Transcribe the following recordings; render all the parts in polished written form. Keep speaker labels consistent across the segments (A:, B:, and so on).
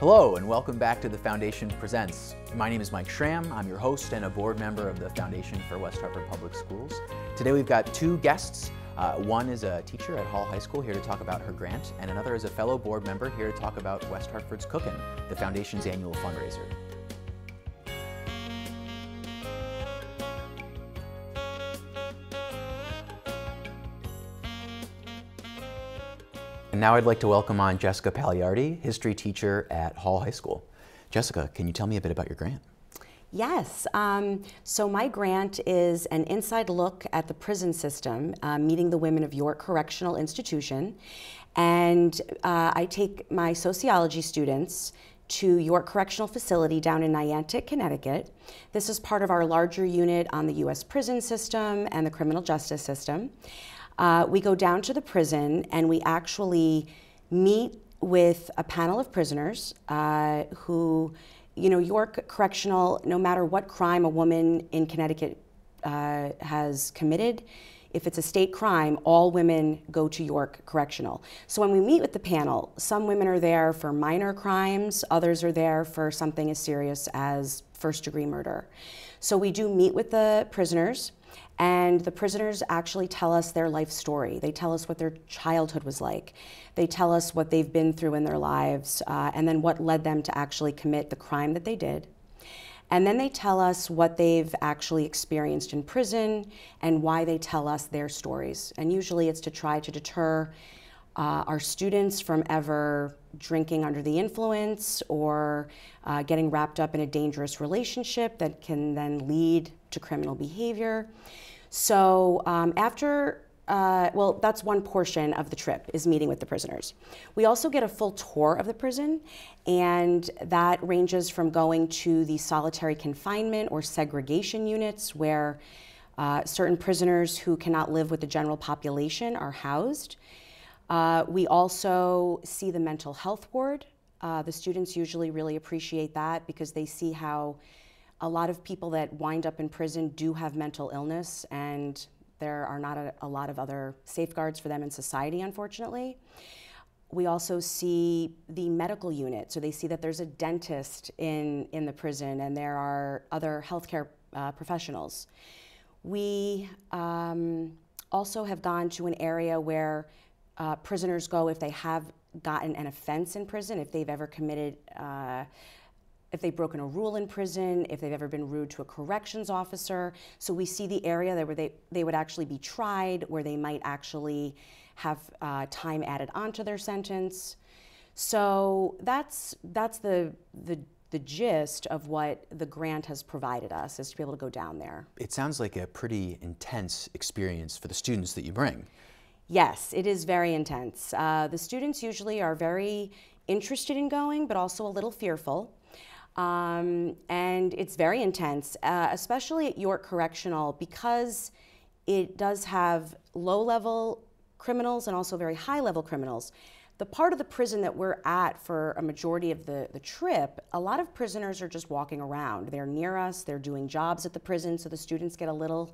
A: Hello and welcome back to the Foundation Presents. My name is Mike Schramm. I'm your host and a board member of the Foundation for West Hartford Public Schools. Today we've got two guests. One is a teacher at Hall High School here to talk about her grant, and another is a fellow board member here to talk about West Hartford's Cookin, the Foundation's annual fundraiser. And now I'd like to welcome on Jessica Palliardi, history teacher at Hall High School. Jessica, can you tell me a bit about your grant?
B: Yes, so my grant is an inside look at the prison system, meeting the women of York Correctional Institution. And I take my sociology students to York Correctional Facility down in Niantic, Connecticut. This is part of our larger unit on the U.S. prison system and the criminal justice system. We go down to the prison and we actually meet with a panel of prisoners who, you know, York Correctional, no matter what crime a woman in Connecticut has committed, if it's a state crime, all women go to York Correctional. So when we meet with the panel, some women are there for minor crimes, others are there for something as serious as first-degree murder. So we do meet with the prisoners, and the prisoners actually tell us their life story. They tell us what their childhood was like. They tell us what they've been through in their lives, and then what led them to actually commit the crime that they did. And then they tell us what they've actually experienced in prison and why they tell us their stories. And usually it's to try to deter our students from ever drinking under the influence or getting wrapped up in a dangerous relationship that can then lead to criminal behavior. So well, that's one portion of the trip, is meeting with the prisoners. We also get a full tour of the prison, and that ranges from going to the solitary confinement or segregation units where certain prisoners who cannot live with the general population are housed. We also see the mental health ward. The students usually really appreciate that because they see how a lot of people that wind up in prison do have mental illness, and there are not a lot of other safeguards for them in society, unfortunately. We also see the medical unit. So they see that there's a dentist in the prison, and there are other healthcare professionals. We also have gone to an area where prisoners go if they have gotten an offense in prison, if they've ever committed, if they've broken a rule in prison, if they've ever been rude to a corrections officer. So we see the area where they would actually be tried, where they might actually have time added onto their sentence. So that's the gist of what the grant has provided us, is to be able to go down there.
A: It sounds like a pretty intense experience for the students that you bring.
B: Yes, it is very intense. The students usually are very interested in going, but also a little fearful. And it's very intense, especially at York Correctional, because it does have low-level criminals and also very high-level criminals. The part of the prison that we're at for a majority of the trip, a lot of prisoners are just walking around. They're near us, they're doing jobs at the prison, so the students get a little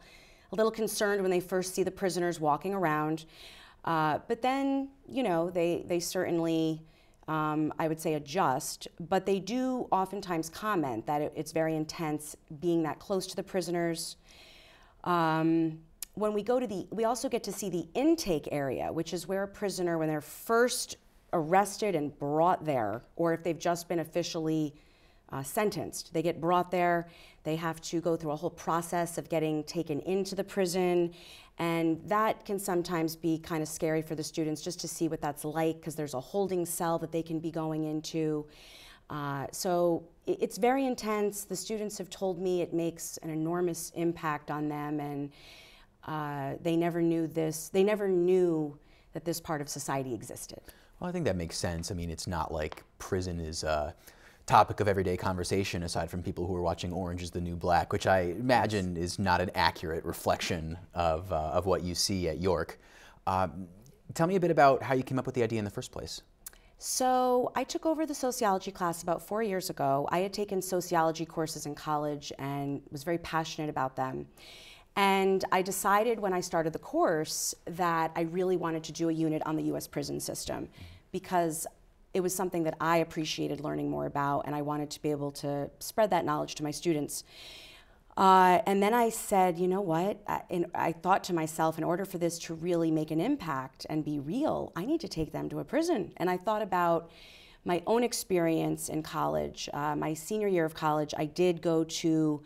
B: concerned when they first see the prisoners walking around. But then, you know, they certainly, I would say, adjust, but they do oftentimes comment that it's very intense being that close to the prisoners. When we go to we also get to see the intake area, which is where a prisoner, when they're first arrested and brought there, or if they've just been officially sentenced, they get brought there, they have to go through a whole process of getting taken into the prison, and that can sometimes be kind of scary for the students just to see what that's like, because there's a holding cell that they can be going into. So it's very intense. The students have told me it makes an enormous impact on them, and they never knew that this part of society existed.
A: Well, I think that makes sense. I mean, it's not like prison is a topic of everyday conversation aside from people who are watching Orange is the New Black, which I imagine is not an accurate reflection of what you see at York. Tell me a bit about how you came up with the idea in the first place.
B: So I took over the sociology class about 4 years ago. I had taken sociology courses in college and was very passionate about them. And I decided when I started the course that I really wanted to do a unit on the U.S. prison system, because it was something that I appreciated learning more about, and I wanted to be able to spread that knowledge to my students. And then I said, you know what? I thought to myself, in order for this to really make an impact and be real, I need to take them to a prison. And I thought about my own experience in college. My senior year of college, I did go to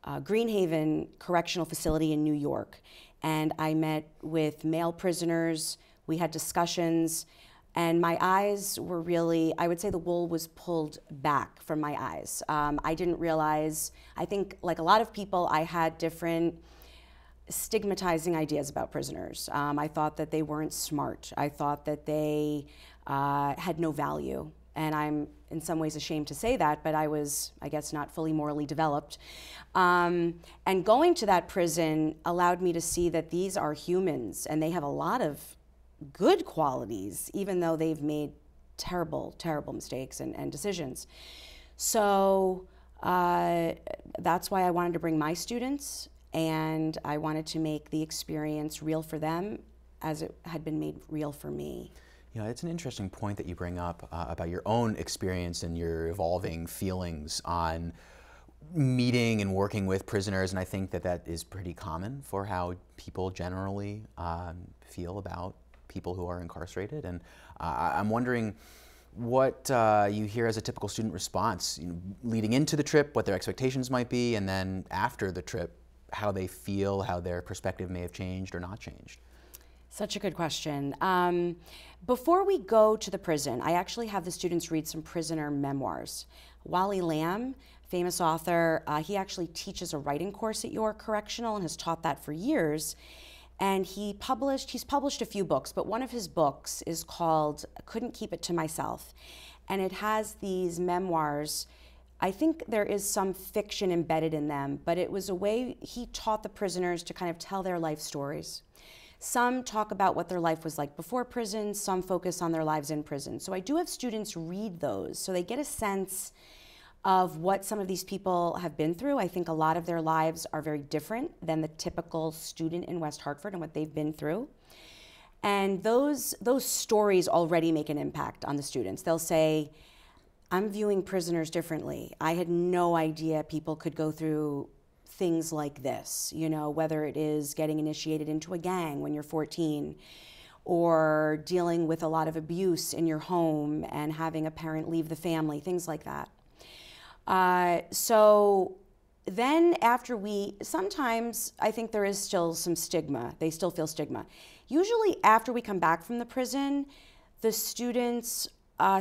B: Greenhaven Correctional Facility in New York. And I met with male prisoners. We had discussions. And my eyes were really, I would say the wool was pulled back from my eyes. I didn't realize, I think like a lot of people, I had different stigmatizing ideas about prisoners. I thought that they weren't smart. I thought that they had no value. And I'm in some ways ashamed to say that, but I was, I guess, not fully morally developed. And going to that prison allowed me to see that these are humans and they have a lot of good qualities, even though they've made terrible, terrible mistakes and decisions. So that's why I wanted to bring my students, and I wanted to make the experience real for them as it had been made real for me.
A: You know, it's an interesting point that you bring up about your own experience and your evolving feelings on meeting and working with prisoners, and I think that that is pretty common for how people generally feel about people who are incarcerated. And I'm wondering what you hear as a typical student response, leading into the trip, what their expectations might be, and then after the trip, how they feel, how their perspective may have changed or not changed.
B: Such a good question. Before we go to the prison, I actually have the students read some prisoner memoirs. Wally Lamb, famous author, he actually teaches a writing course at York Correctional and has taught that for years. And he's published a few books, but one of his books is called Couldn't Keep It to Myself. And it has these memoirs. I think there is some fiction embedded in them, but it was a way he taught the prisoners to kind of tell their life stories. Some talk about what their life was like before prison, some focus on their lives in prison. So I do have students read those so they get a sense of what some of these people have been through. I think a lot of their lives are very different than the typical student in West Hartford and what they've been through. And those stories already make an impact on the students. They'll say, I'm viewing prisoners differently. I had no idea people could go through things like this, you know, whether it is getting initiated into a gang when you're 14, or dealing with a lot of abuse in your home and having a parent leave the family, things like that. So then sometimes I think there is still some stigma. They still feel stigma. Usually after we come back from the prison, the students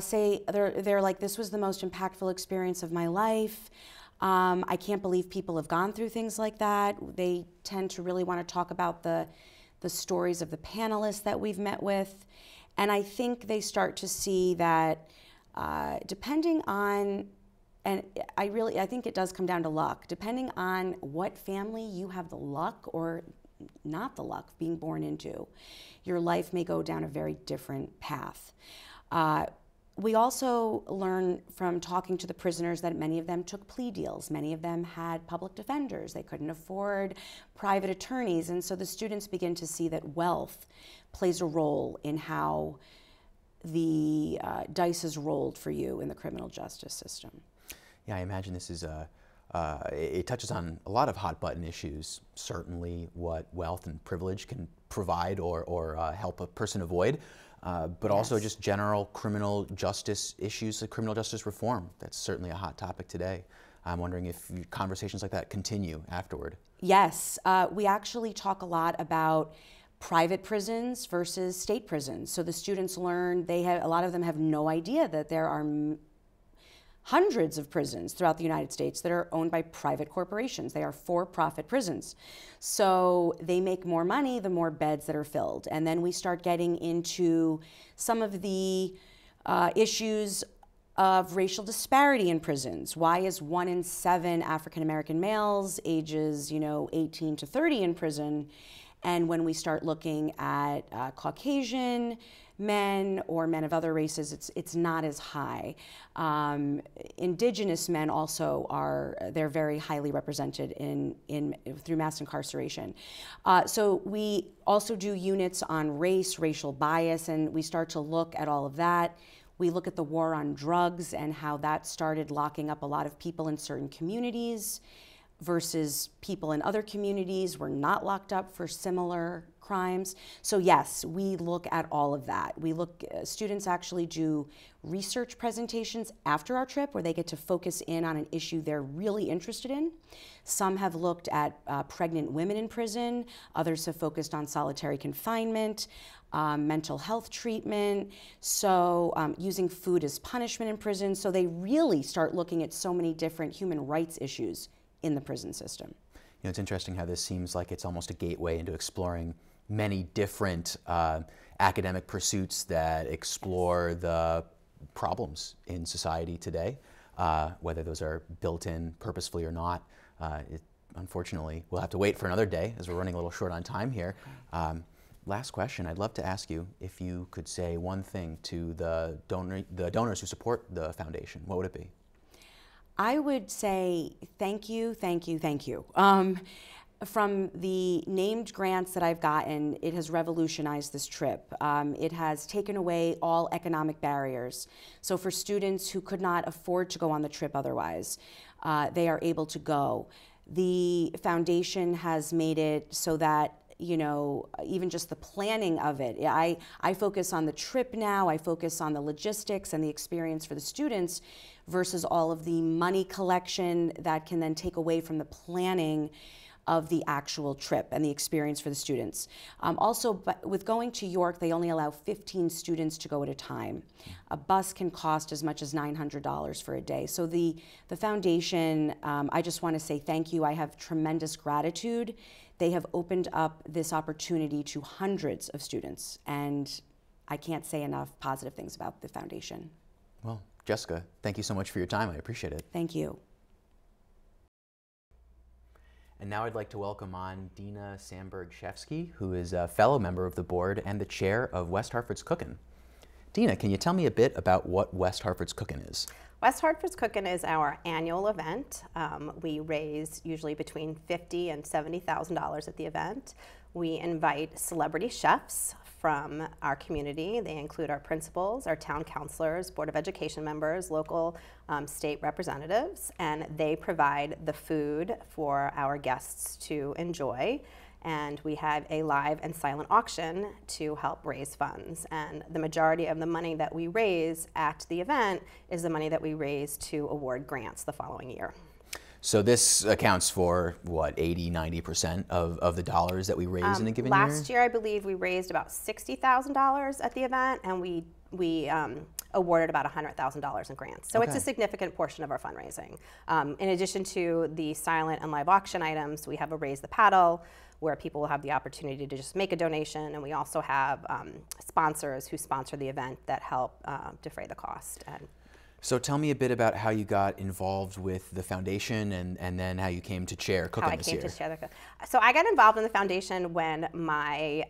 B: say, they're like, this was the most impactful experience of my life. I can't believe people have gone through things like that. They tend to really want to talk about the stories of the panelists that we've met with. And I think they start to see that depending on, and I think it does come down to luck. Depending on what family you have the luck or not the luck being born into, your life may go down a very different path. We also learn from talking to the prisoners that many of them took plea deals. Many of them had public defenders. They couldn't afford private attorneys. And so the students begin to see that wealth plays a role in how the dice is rolled for you in the criminal justice system.
A: Yeah, I imagine this is it touches on a lot of hot button issues, certainly what wealth and privilege can provide or help a person avoid, but also just general criminal justice issues, like criminal justice reform. That's certainly a hot topic today. I'm wondering if conversations like that continue afterward.
B: Yes, we actually talk a lot about private prisons versus state prisons. So the students learn, a lot of them have no idea that there are hundreds of prisons throughout the United States that are owned by private corporations. They are for-profit prisons. So they make more money the more beds that are filled. And then we start getting into some of the issues of racial disparity in prisons. Why is 1 in 7 African American males ages 18 to 30 in prison? And when we start looking at Caucasian men or men of other races, it's not as high. Indigenous men also they're very highly represented through mass incarceration. So we also do units on race, racial bias, and we start to look at all of that. We look at the war on drugs and how that started locking up a lot of people in certain communities versus people in other communities were not locked up for similar crimes. So yes, we look at all of that. Students actually do research presentations after our trip where they get to focus in on an issue they're really interested in. Some have looked at pregnant women in prison, others have focused on solitary confinement, mental health treatment, so using food as punishment in prison. So they really start looking at so many different human rights issues in the prison system.
A: You know, it's interesting how this seems like it's almost a gateway into exploring many different academic pursuits that explore the problems in society today, whether those are built in purposefully or not. Unfortunately, we'll have to wait for another day as we're running a little short on time here. Last question, I'd love to ask you if you could say one thing to the donors who support the foundation, what would it be?
B: I would say thank you, thank you, thank you. From the named grants that I've gotten, it has revolutionized this trip. It has taken away all economic barriers. So for students who could not afford to go on the trip otherwise, they are able to go. The foundation has made it so that, you know, even just the planning of it. I focus on the trip now, I focus on the logistics and the experience for the students versus all of the money collection that can then take away from the planning of the actual trip and the experience for the students. Also, with going to York, they only allow 15 students to go at a time. A bus can cost as much as $900 for a day. So the foundation, I just want to say thank you. I have tremendous gratitude. They have opened up this opportunity to hundreds of students, and I can't say enough positive things about the foundation.
A: Well, Jessica, thank you so much for your time. I appreciate it.
B: Thank you.
A: And now I'd like to welcome on Dina Sandberg-Shefsky, who is a fellow member of the board and the chair of West Hartford's Cookin. Dina, can you tell me a bit about what West Hartford's Cookin is?
C: West Hartford's Cookin is our annual event. We raise usually between $50,000 and $70,000 at the event. We invite celebrity chefs from our community. They include our principals, our town councilors, Board of Education members, local state representatives, and they provide the food for our guests to enjoy. And we have a live and silent auction to help raise funds. And the majority of the money that we raise at the event is the money that we raise to award grants the following year.
A: So this accounts for, what, 80–90% of the dollars that we raise in a given year?
C: Last year, I believe we raised about $60,000 at the event, and we awarded about $100,000 in grants. So It's a significant portion of our fundraising. In addition to the silent and live auction items, we have a Raise the Paddle, where people will have the opportunity to just make a donation, and we also have sponsors who sponsor the event that help defray the cost.
A: So tell me a bit about how you got involved with the foundation and then how you came to chair Cookin this year.
C: So I got involved in the foundation when my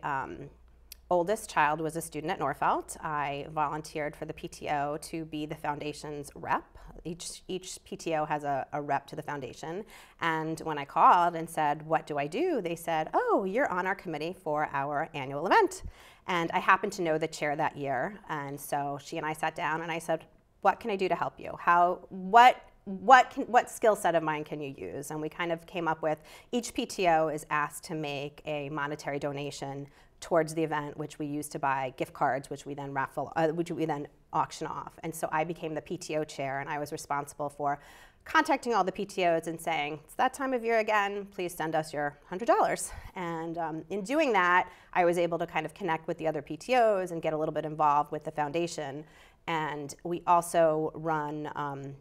C: oldest child was a student at Norfolk. I volunteered for the PTO to be the foundation's rep. Each PTO has a rep to the foundation. And when I called and said, what do I do? They said, oh, you're on our committee for our annual event. And I happened to know the chair that year. And so she and I sat down and I said, what can I do to help you? What skill set of mine can you use? And we kind of came up with, each PTO is asked to make a monetary donation towards the event, which we use to buy gift cards, which we then auction off. And so I became the PTO chair, and I was responsible for contacting all the PTOs and saying, it's that time of year again, please send us your $100. And in doing that, I was able to kind of connect with the other PTOs and get a little bit involved with the foundation. And we also run,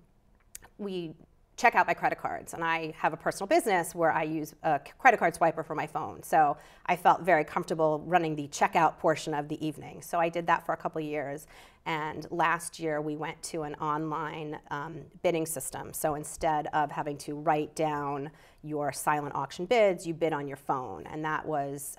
C: we check out my credit cards, and I have a personal business where I use a credit card swiper for my phone. So I felt very comfortable running the checkout portion of the evening. So I did that for a couple of years. And last year we went to an online bidding system. So instead of having to write down your silent auction bids, you bid on your phone. And that was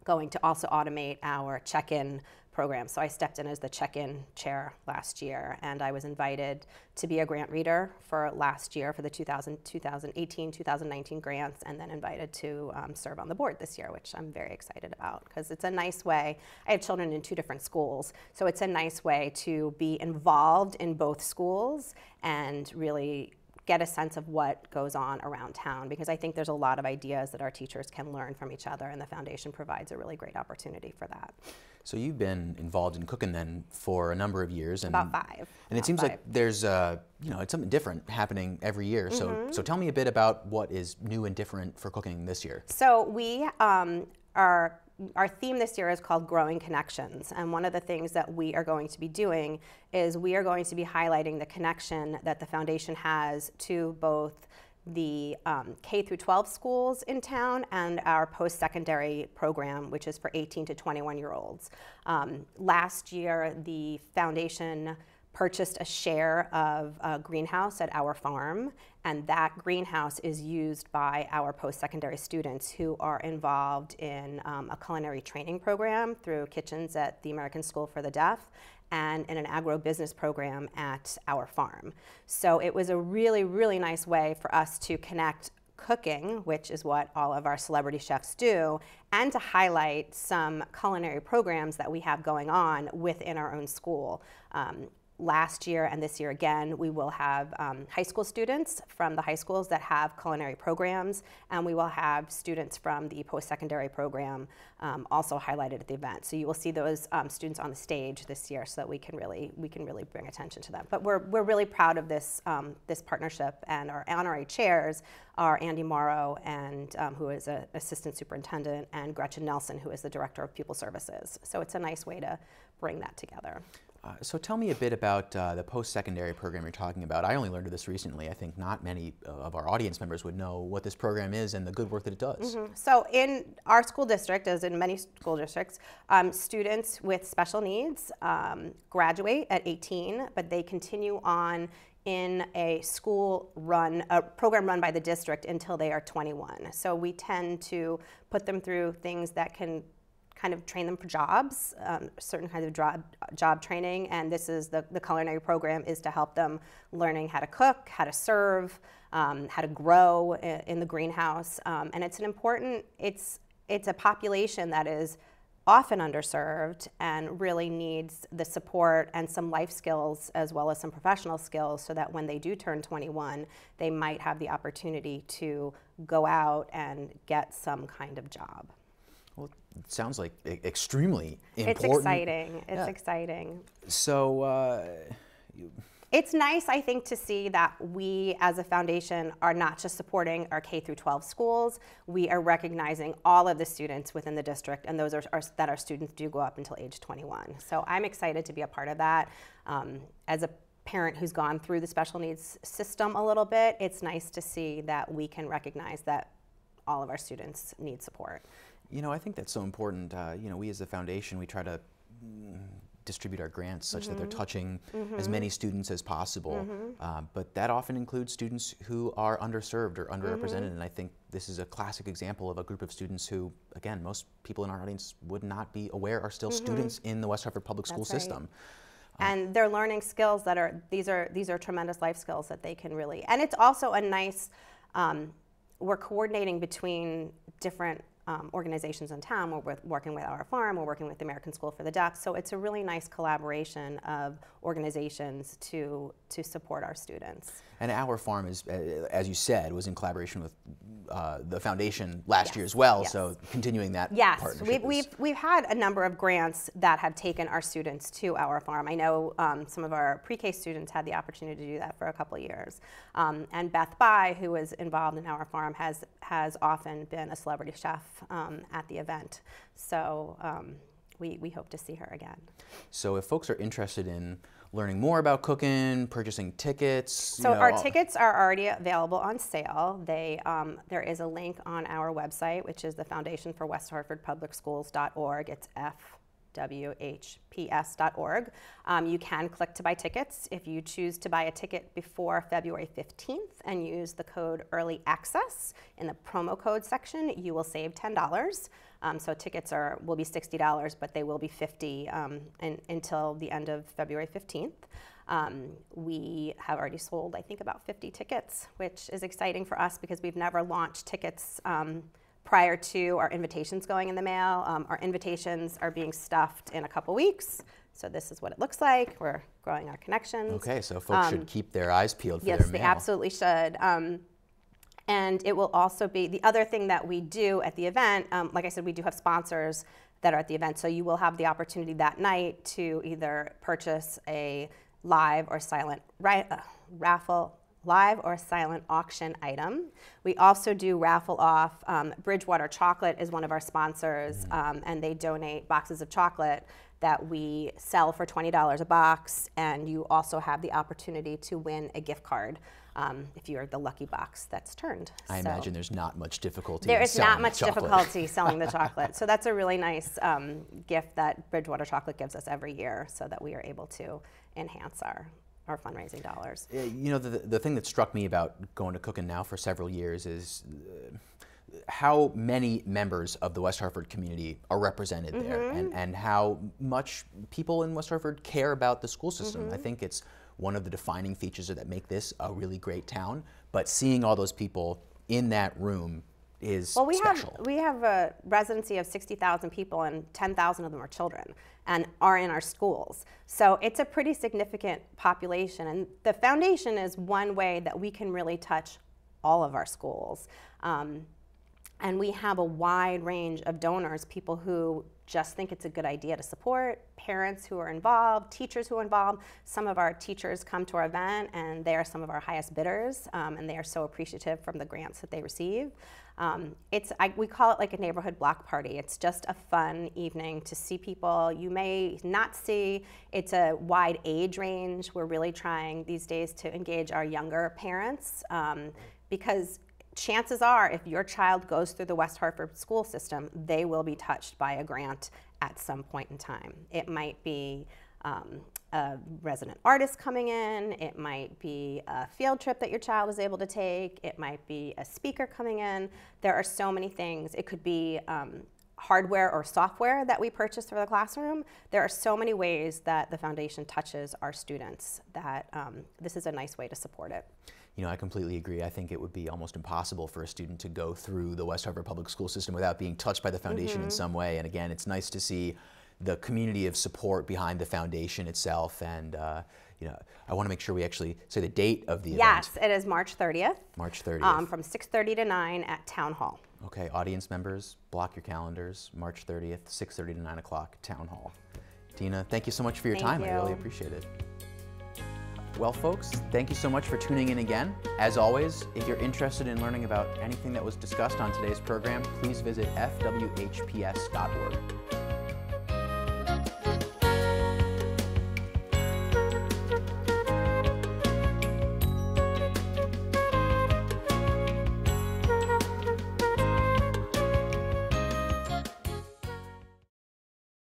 C: going to also automate our check-in program. So I stepped in as the check-in chair last year, and I was invited to be a grant reader for last year for the 2018, 2019 grants, and then invited to serve on the board this year, which I'm very excited about because it's a nice way. I have children in 2 different schools, so it's a nice way to be involved in both schools and really get a sense of what goes on around town, because I think there's a lot of ideas that our teachers can learn from each other, and the foundation provides a really great opportunity for that.
A: So you've been involved in Cookin then for a number of years. And,
C: about 5.
A: And it seems like there's, it's something different happening every year. So tell me a bit about what is new and different for Cookin this year.
C: So we our theme this year is called Growing Connections, and one of the things that we are going to be doing is we are going to be highlighting the connection that the foundation has to both the K through 12 schools in town and our post-secondary program, which is for 18 to 21-year-olds. Last year, the foundation purchased a share of a greenhouse at our farm, and that greenhouse is used by our post-secondary students who are involved in a culinary training program through kitchens at the American School for the Deaf and in an agro-business program at our farm. So it was a really, really nice way for us to connect cooking, which is what all of our celebrity chefs do, and to highlight some culinary programs that we have going on within our own school. Last year and this year again, we will have high school students from the high schools that have culinary programs, and we will have students from the post-secondary program also highlighted at the event. So you will see those students on the stage this year, so that we can really bring attention to them. But we're really proud of this this partnership, and our honorary chairs are Andy Morrow, and who is an assistant superintendent, and Gretchen Nelson, who is the director of pupil services. So it's a nice way to bring that together.
A: So tell me a bit about the post-secondary program you're talking about. I only learned of this recently. I think not many of our audience members would know what this program is and the good work that it does.
C: So in our school district, as in many school districts, students with special needs graduate at 18, but they continue on in a program run by the district until they are 21. So we tend to put them through things that can kind of train them for jobs, certain kinds of job training, and this is the culinary program is to help them learning how to cook, how to serve, how to grow in the greenhouse, and it's a population that is often underserved and really needs the support and some life skills as well as some professional skills, so that when they do turn 21, they might have the opportunity to go out and get some kind of job.
A: Well, it sounds like extremely important.
C: It's exciting. It's exciting.
A: So,
C: it's nice, I think, to see that we as a foundation are not just supporting our K through 12 schools. We are recognizing all of the students within the district, and those are that our students do go up until age 21. So I'm excited to be a part of that. As a parent who's gone through the special needs system a little bit, it's nice to see that we can recognize that all of our students need support.
A: You know, I think that's so important. We as a foundation, we try to distribute our grants such that they're touching as many students as possible. But that often includes students who are underserved or underrepresented. And I think this is a classic example of a group of students who, again, most people in our audience would not be aware are still students in the West Hartford public school system.
C: And they're learning skills that are these are tremendous life skills that they can really, and it's also a nice, we're coordinating between different organizations in town. We're working with our farm, we're working with the American School for the Deaf, so it's a really nice collaboration of organizations to support our students.
A: And our farm is, as you said, was in collaboration with the foundation last year as well, so continuing that partnership.
C: We've had a number of grants that have taken our students to our farm. I know some of our pre-K students had the opportunity to do that for a couple of years. And Beth Bai, who is involved in our farm, has often been a celebrity chef at the event. So we hope to see her again.
A: So if folks are interested in learning more about Cookin, purchasing tickets.
C: So our tickets are already available on sale. There is a link on our website, which is the Foundation for West Hartford Public Schools.org. It's FWHPS.org. You can click to buy tickets. If you choose to buy a ticket before February 15th and use the code Early Access in the promo code section, you will save $10. So tickets will be $60, but they will be $50 until the end of February 15th. We have already sold, I think, about 50 tickets, which is exciting for us because we've never launched tickets prior to our invitations going in the mail. Our invitations are being stuffed in a couple weeks. So this is what it looks like. We're growing our connections.
A: Okay, so folks should keep their eyes peeled for their mail.
C: Yes, they absolutely should. And it will also be, the other thing that we do at the event, like I said, we do have sponsors that are at the event. So you will have the opportunity that night to either purchase a live or silent raffle, live or silent auction item. We also do raffle off. Bridgewater Chocolate is one of our sponsors, and they donate boxes of chocolate that we sell for $20 a box, and you also have the opportunity to win a gift card if you're the lucky box that's turned.
A: I imagine there's not much difficulty
C: There
A: in
C: is
A: selling
C: not much
A: the chocolate.
C: difficulty selling the chocolate. So that's a really nice gift that Bridgewater Chocolate gives us every year so that we are able to enhance our fundraising dollars.
A: You know, the thing that struck me about going to Cookin now for several years is how many members of the West Hartford community are represented there, and how much people in West Hartford care about the school system. I think it's one of the defining features that make this a really great town, but seeing all those people in that room is special.
C: We have a residency of 60,000 people, and 10,000 of them are children and are in our schools. So it's a pretty significant population, and the foundation is one way that we can really touch all of our schools. And we have a wide range of donors, people who just think it's a good idea to support, parents who are involved, teachers who are involved. Some of our teachers come to our event and they are some of our highest bidders, and they are so appreciative from the grants that they receive. We call it like a neighborhood block party. It's just a fun evening to see people you may not see. It's a wide age range. We're really trying these days to engage our younger parents because chances are, if your child goes through the West Hartford school system, they will be touched by a grant at some point in time. It might be a resident artist coming in, it might be a field trip that your child is able to take, it might be a speaker coming in. There are so many things. It could be hardware or software that we purchase for the classroom. There are so many ways that the foundation touches our students that this is a nice way to support it.
A: You know, I completely agree. I think it would be almost impossible for a student to go through the West Hartford Public School System without being touched by the foundation in some way. And again, it's nice to see the community of support behind the foundation itself. And you know, I want to make sure we actually say the date of the event.
C: Yes, it is March 30th.
A: March 30th.
C: From 6:30 to 9 at Town Hall.
A: Okay, audience members, block your calendars. March 30th, 6:30 to 9 o'clock, Town Hall. Tina, thank you so much for your time. I really appreciate it. Well, folks, thank you so much for tuning in again. As always, if you're interested in learning about anything that was discussed on today's program, please visit fwhps.org.